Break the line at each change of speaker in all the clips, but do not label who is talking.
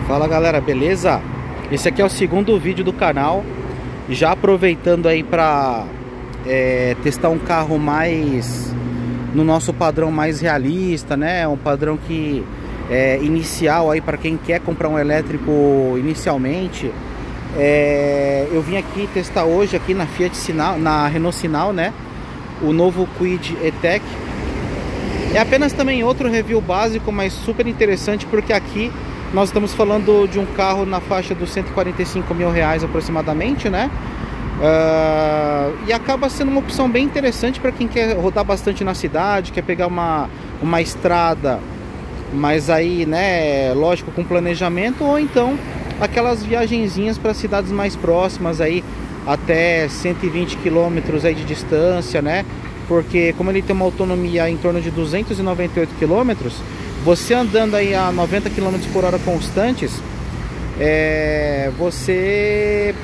Fala galera, beleza? Esse aqui é o segundo vídeo do canal. Já aproveitando aí para testar um carro mais no nosso padrão mais realista, né? Um padrão que é inicial aí para quem quer comprar um elétrico inicialmente. Eu vim aqui testar hoje aqui na Fiat Sinal, na Renault Sinal, né? O novo Kwid E-Tech. É apenas também outro review básico, mas super interessante, porque aqui nós estamos falando de um carro na faixa dos 145 mil reais aproximadamente, né? E acaba sendo uma opção bem interessante para quem quer rodar bastante na cidade, quer pegar uma estrada, mas aí, né, lógico, com planejamento, ou então aquelas viagenzinhas para cidades mais próximas aí, até 120 quilômetros aí de distância, né? Porque como ele tem uma autonomia em torno de 298 quilômetros, você andando aí a 90 km por hora constantes, você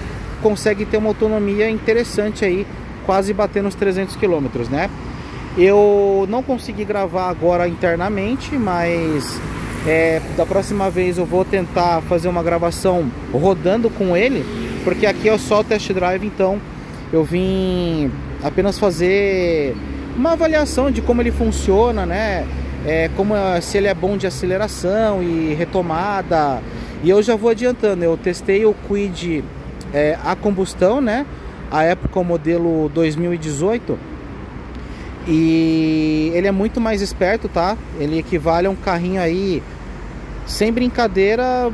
consegue ter uma autonomia interessante aí, quase batendo os 300 km, né? Eu não consegui gravar agora internamente, mas da próxima vez eu vou tentar fazer uma gravação rodando com ele, porque aqui é só o test drive, então eu vim apenas fazer uma avaliação de como ele funciona, né? Se ele é bom de aceleração e retomada. E eu já vou adiantando, eu testei o Kwid a combustão, né? A época o modelo 2018, e ele é muito mais esperto, tá? Ele equivale a um carrinho aí, sem brincadeira,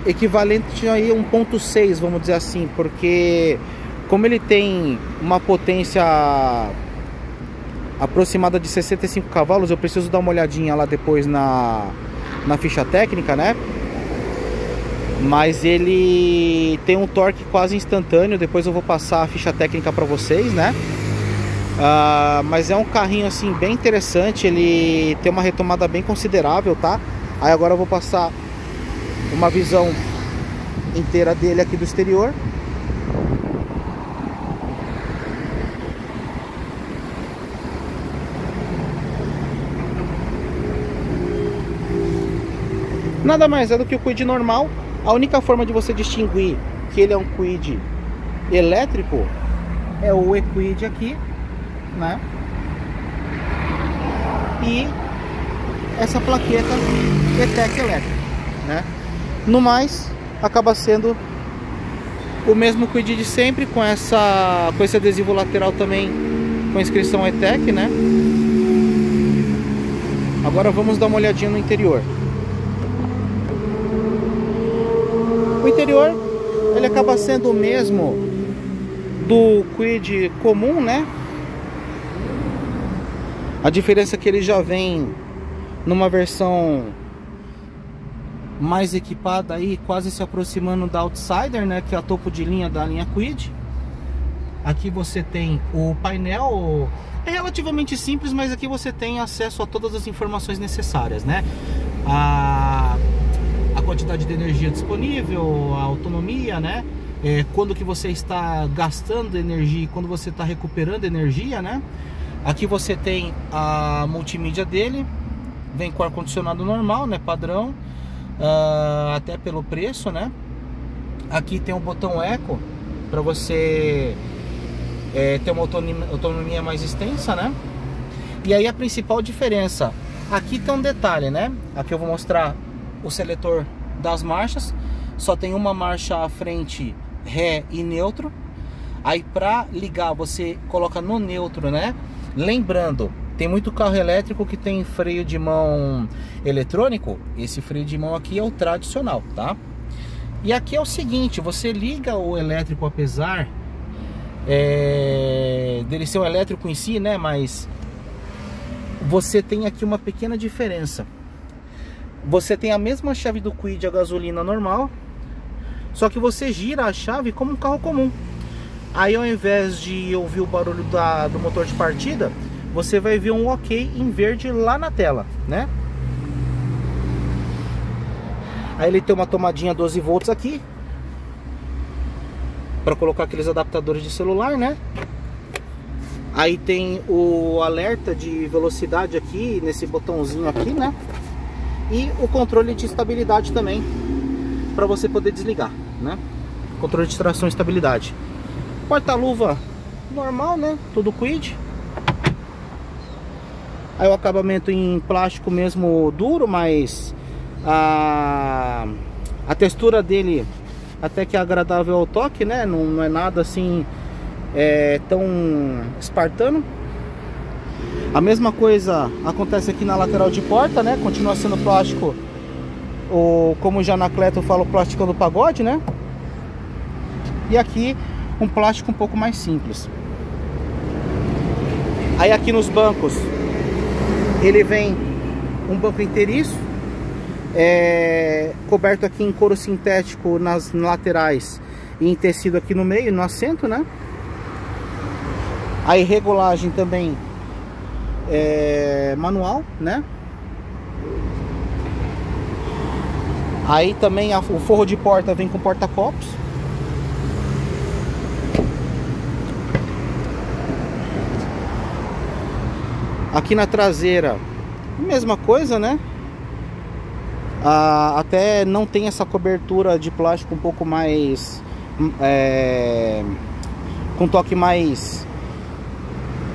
equivalente aí a 1.6, vamos dizer assim, porque como ele tem uma potência aproximada de 65 cavalos, eu preciso dar uma olhadinha lá depois na ficha técnica, né? Mas ele tem um torque quase instantâneo, depois eu vou passar a ficha técnica para vocês, né? Mas é um carrinho assim bem interessante, ele tem uma retomada bem considerável, tá? Aí agora eu vou passar uma visão inteira dele aqui do exterior. Nada mais é do que o Kwid normal. A única forma de você distinguir que ele é um Kwid elétrico é o E-Kwid aqui, né? E essa plaqueta E-Tech elétrico, né? No mais, acaba sendo o mesmo Kwid de sempre, com esse adesivo lateral também com a inscrição E-Tech, né? Agora vamos dar uma olhadinha no interior. O interior, ele acaba sendo o mesmo do Kwid comum, né? A diferença é que ele já vem numa versão mais equipada aí, quase se aproximando da Outsider, né? Que é a topo de linha da linha Kwid. Aqui você tem o painel, é relativamente simples, mas aqui você tem acesso a todas as informações necessárias, né? A quantidade de energia disponível, a autonomia, né? Quando que você está gastando energia e quando você está recuperando energia, né? Aqui você tem a multimídia dele, vem com ar-condicionado normal, né? Padrão, até pelo preço, né? Aqui tem o botão Eco para você ter uma autonomia mais extensa, né? E aí a principal diferença, aqui tem um detalhe, né? Aqui eu vou mostrar o seletor das marchas. Só tem uma marcha à frente, ré e neutro. Aí para ligar você coloca no neutro, né? Lembrando, tem muito carro elétrico que tem freio de mão eletrônico. Esse freio de mão aqui é o tradicional, tá? E aqui é o seguinte, você liga o elétrico, apesar dele ser um elétrico em si, né? Mas você tem aqui uma pequena diferença. Você tem a mesma chave do Kwid a gasolina normal, só que você gira a chave como um carro comum. Aí ao invés de ouvir o barulho do motor de partida, você vai ver um OK em verde lá na tela, né? Aí ele tem uma tomadinha 12 volts aqui para colocar aqueles adaptadores de celular, né? Aí tem o alerta de velocidade aqui nesse botãozinho aqui, né? E o controle de estabilidade também, para você poder desligar, né? Controle de tração e estabilidade. Porta-luva normal, né? Tudo Quid. Aí o acabamento em plástico mesmo duro, mas a textura dele até que é agradável ao toque, né? Não é nada assim tão espartano. A mesma coisa acontece aqui na lateral de porta, né? Continua sendo plástico, ou como já na Cleto eu falo, plástico do pagode, né? E aqui um plástico um pouco mais simples. Aí aqui nos bancos ele vem um banco inteiriço, coberto aqui em couro sintético nas laterais e em tecido aqui no meio, no assento, né? Aí regulagem também manual, né? Aí também o forro de porta vem com porta-copos. Aqui na traseira, mesma coisa, né? Até não tem essa cobertura de plástico um pouco mais com toque mais,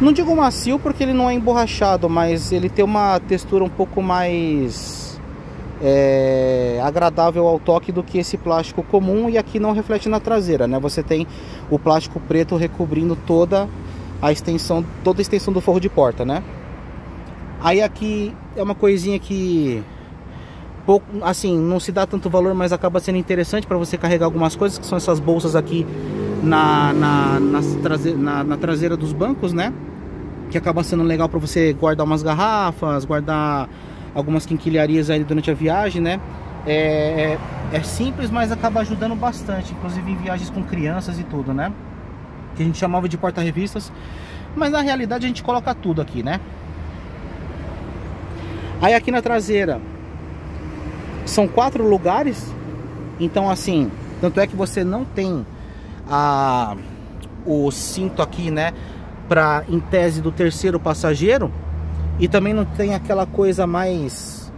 não digo macio porque ele não é emborrachado, mas ele tem uma textura um pouco mais agradável ao toque do que esse plástico comum. E aqui não reflete na traseira, né? Você tem o plástico preto recobrindo toda a extensão do forro de porta, né? Aí aqui é uma coisinha que pouco, assim, não se dá tanto valor, mas acaba sendo interessante para você carregar algumas coisas, que são essas bolsas aqui na traseira dos bancos, né? Que acaba sendo legal para você guardar umas garrafas, guardar algumas quinquilharias aí durante a viagem, né? É simples, mas acaba ajudando bastante, inclusive em viagens com crianças e tudo, né? Que a gente chamava de porta-revistas, mas na realidade a gente coloca tudo aqui, né? Aí aqui na traseira são 4 lugares, então assim, tanto é que você não tem o cinto aqui, né, para em tese do terceiro passageiro, e também não tem aquela coisa mais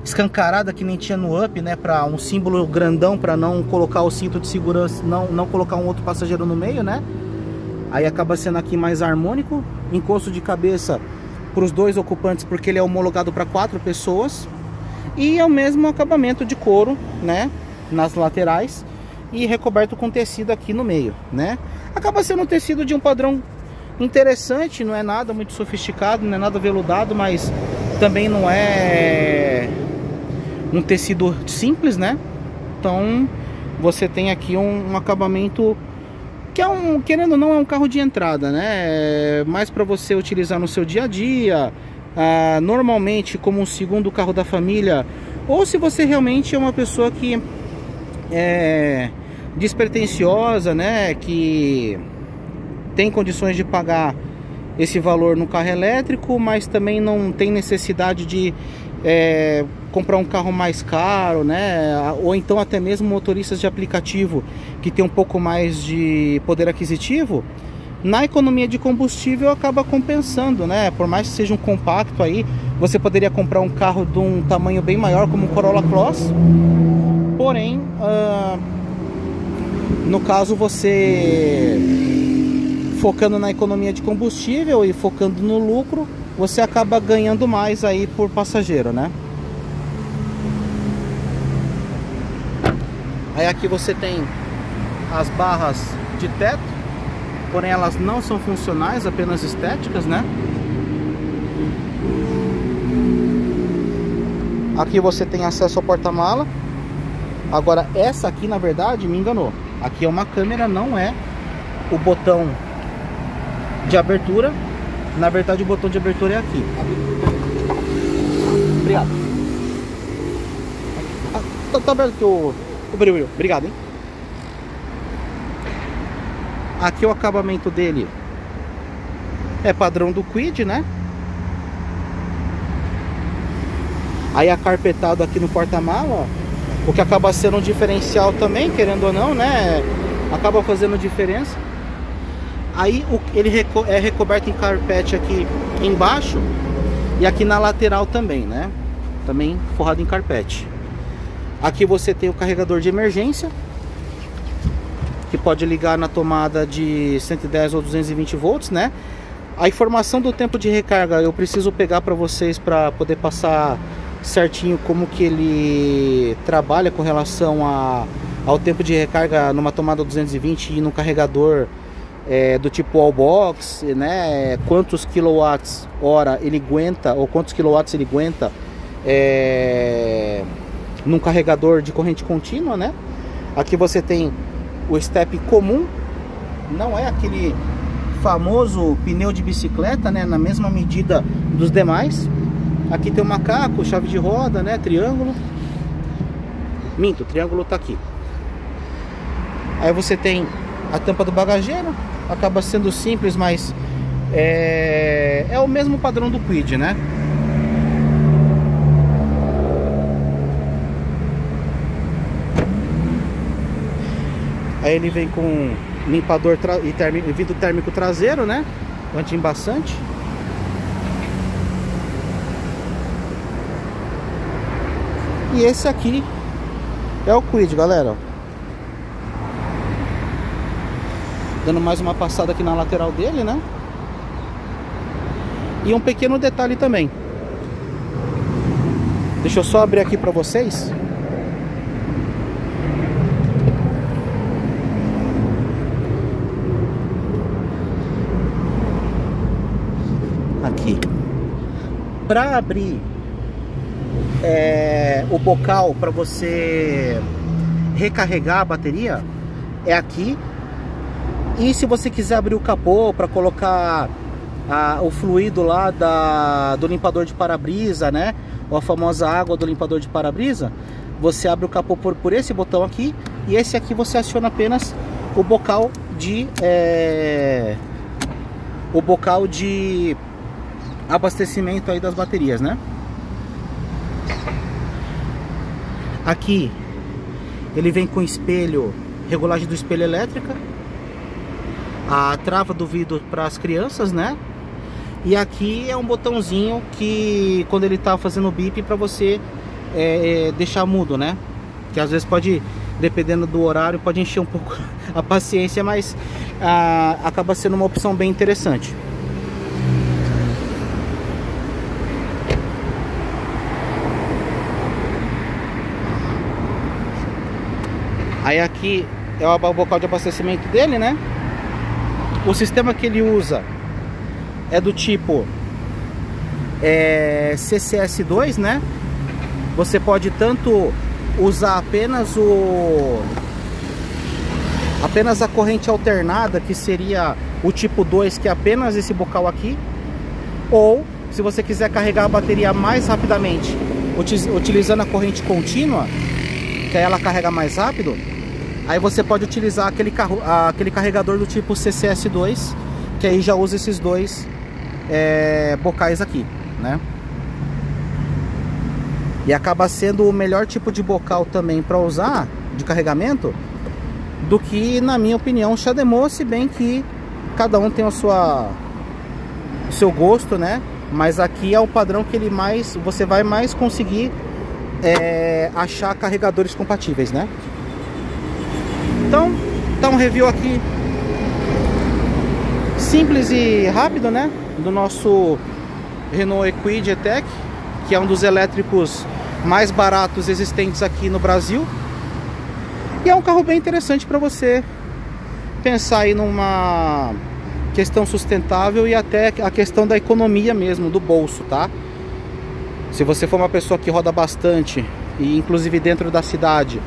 escancarada que nem tinha no Up, né, para um símbolo grandão para não colocar o cinto de segurança, não colocar um outro passageiro no meio, né? Aí acaba sendo aqui mais harmônico. Encosto de cabeça para os 2 ocupantes, porque ele é homologado para 4 pessoas, e é o mesmo acabamento de couro, né, nas laterais, e recoberto com tecido aqui no meio, né? Acaba sendo um tecido de um padrão interessante, não é nada muito sofisticado, não é nada veludado, mas também não é um tecido simples, né? Então você tem aqui um acabamento que querendo ou não, é um carro de entrada, né? Mais para você utilizar no seu dia a dia, normalmente como um segundo carro da família, ou se você realmente é uma pessoa que é despretensiosa, né? Que tem condições de pagar esse valor no carro elétrico, mas também não tem necessidade de comprar um carro mais caro, né? Ou então até mesmo motoristas de aplicativo que tem um pouco mais de poder aquisitivo, na economia de combustível acaba compensando, né? Por mais que seja um compacto aí, você poderia comprar um carro de um tamanho bem maior como o Corolla Cross, porém no caso você focando na economia de combustível e focando no lucro, você acaba ganhando mais aí por passageiro, né? Aí aqui você tem as barras de teto, porém elas não são funcionais, apenas estéticas, né? Aqui você tem acesso ao porta-mala. Agora essa aqui na verdade me enganou. Aqui é uma câmera, não é o botão de abertura. Na verdade o botão de abertura é aqui. Obrigado. Tá aberto aqui o brilho. Obrigado, hein? Aqui o acabamento dele é padrão do Quid, né? Aí acarpetado aqui no porta-mala, o que acaba sendo um diferencial também, querendo ou não, né? Acaba fazendo diferença. Aí ele é recoberto em carpete aqui embaixo e aqui na lateral também, né? Também forrado em carpete. Aqui você tem o carregador de emergência, que pode ligar na tomada de 110 ou 220 volts, né? A informação do tempo de recarga eu preciso pegar para vocês para poder passar certinho como que ele trabalha com relação ao tempo de recarga numa tomada 220 e no carregador do tipo Wallbox, né? Quantos kWh ele aguenta, ou quantos kilowatts ele aguenta num carregador de corrente contínua, né? Aqui você tem o step comum, não é aquele famoso pneu de bicicleta, né? Na mesma medida dos demais. Aqui tem o macaco, chave de roda, né? Triângulo. Minto, o triângulo tá aqui. Aí você tem a tampa do bagageiro. Acaba sendo simples, mas é o mesmo padrão do Kwid, né? Aí ele vem com limpador e vidro térmico traseiro, né? Anti-embaçante. E esse aqui é o Kwid, galera. Dando mais uma passada aqui na lateral dele, né? E um pequeno detalhe também. Deixa eu só abrir aqui para vocês. Aqui. Para abrir o bocal para você recarregar a bateria, é aqui. E se você quiser abrir o capô para colocar o fluido lá do limpador de para-brisa, né? Ou a famosa água do limpador de para-brisa, você abre o capô por esse botão aqui. E esse aqui você aciona apenas o bocal de abastecimento aí das baterias, né? Aqui ele vem com espelho, regulagem do espelho elétrica, a trava do vidro para as crianças, né? E aqui é um botãozinho que quando ele tá fazendo bip para você deixar mudo, né? Que às vezes pode, dependendo do horário, pode encher um pouco a paciência, mas acaba sendo uma opção bem interessante. Aí aqui é o bocal de abastecimento dele, né? O sistema que ele usa é do tipo CCS2, né? Você pode tanto usar apenas a corrente alternada, que seria o tipo 2, que é apenas esse bocal aqui, ou se você quiser carregar a bateria mais rapidamente utilizando a corrente contínua, que aí ela carrega mais rápido, aí você pode utilizar aquele carregador do tipo CCS2, que aí já usa esses dois bocais aqui, né? E acaba sendo o melhor tipo de bocal também para usar de carregamento, do que, na minha opinião, o CHAdeMO, se bem que cada um tem o seu gosto, né? Mas aqui é o padrão que você vai mais conseguir achar carregadores compatíveis, né? Então, tá um review aqui simples e rápido, né? Do nosso Renault Kwid E-Tech, que é um dos elétricos mais baratos existentes aqui no Brasil. E é um carro bem interessante para você pensar aí numa questão sustentável e até a questão da economia mesmo, do bolso, tá? Se você for uma pessoa que roda bastante, e inclusive dentro da cidade,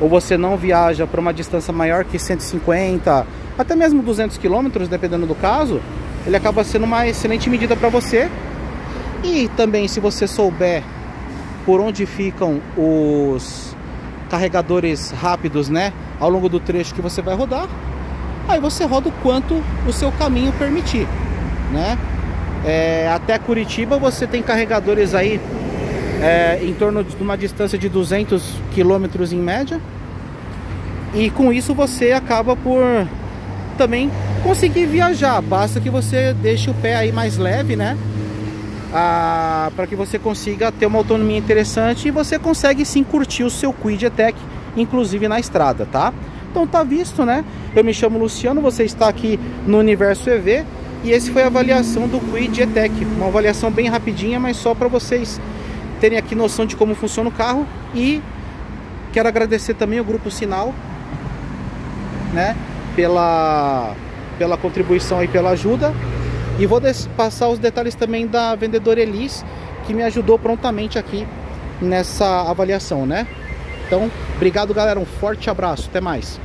ou você não viaja para uma distância maior que 150, até mesmo 200 km, dependendo do caso, ele acaba sendo uma excelente medida para você. E também, se você souber por onde ficam os carregadores rápidos, né, ao longo do trecho que você vai rodar, aí você roda o quanto o seu caminho permitir, né? Até Curitiba você tem carregadores aí em torno de uma distância de 200 km em média, e com isso você acaba por também conseguir viajar. Basta que você deixe o pé aí mais leve, né? para que você consiga ter uma autonomia interessante e você consegue sim curtir o seu Kwid E-Tech, inclusive na estrada, tá? Então tá visto, né? Eu me chamo Luciano, você está aqui no Universo EV e esse foi a avaliação do Kwid E-Tech, uma avaliação bem rapidinha, mas só para vocês terem aqui noção de como funciona o carro. E quero agradecer também o Grupo Sinal, né, pela contribuição e pela ajuda. E vou passar os detalhes também da vendedora Elis, que me ajudou prontamente aqui nessa avaliação, né? Então, obrigado, galera. Um forte abraço. Até mais.